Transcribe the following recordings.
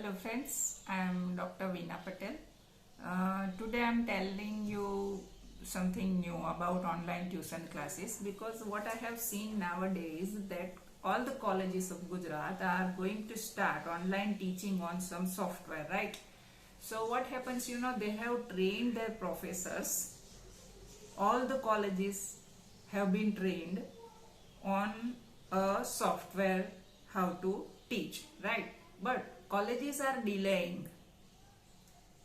Hello friends, I am Dr. Veena Patel. Today I am telling you something new about online tuition classes, because what I have seen nowadays that all the colleges of Gujarat are going to start online teaching on some software, right? So what happens, they have trained their professors. All the colleges have been trained on a software how to teach, right? But colleges are delaying.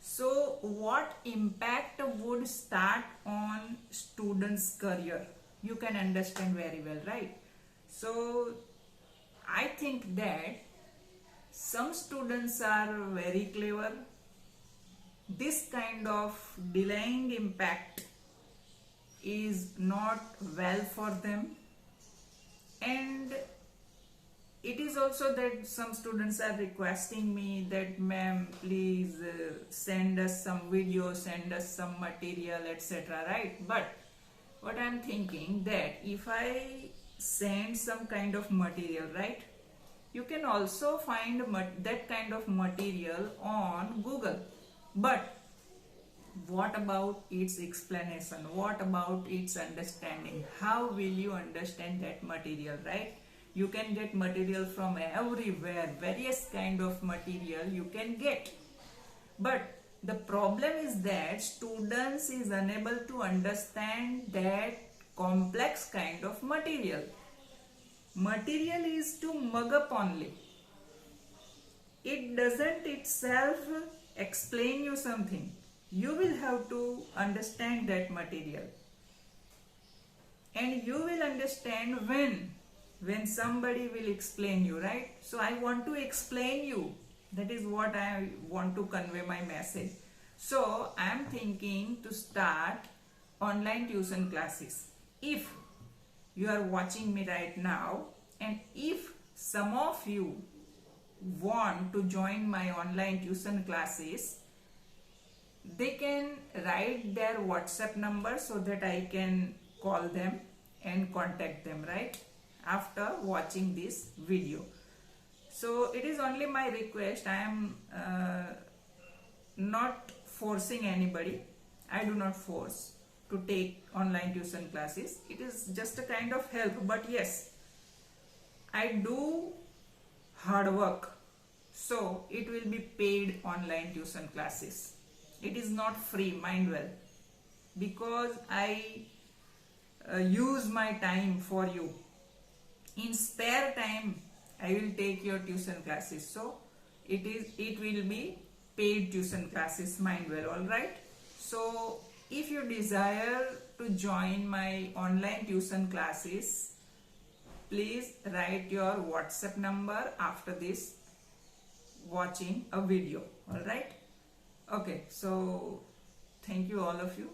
So what impact would start on students' career? You can understand very well, right? So I think that some students are very clever. This kind of delaying impact is not well for them, and it is also that some students are requesting me that ma'am, please send us some videos, send us some material, etc., right? But what I am thinking that if I send some kind of material, right, you can also find that kind of material on Google. But what about its explanation? What about its understanding? How will you understand that material, right? You can get material from everywhere, various kind of material you can get. But the problem is that students is unable to understand that complex kind of material. Material is to mug up only. It doesn't itself explain you something. You will have to understand that material. And you will understand when somebody will explain you, right? So I want to explain you. That is what I want to convey my message. So I am thinking to start online tuition classes. If you are watching me right now, and if some of you want to join my online tuition classes, they can write their WhatsApp number so that I can call them and contact them, right, after watching this video. So it is only my request. I am not forcing anybody. I do not force to take online tuition classes. It is just a kind of help. But yes, I do hard work, so it will be paid online tuition classes. It is not free, mind well, because I use my time for you. In spare time, I will take your tuition classes. So it will be paid tuition classes, mind well, all right? So if you desire to join my online tuition classes, please write your WhatsApp number after this watching a video, all right? Okay, so thank you all of you.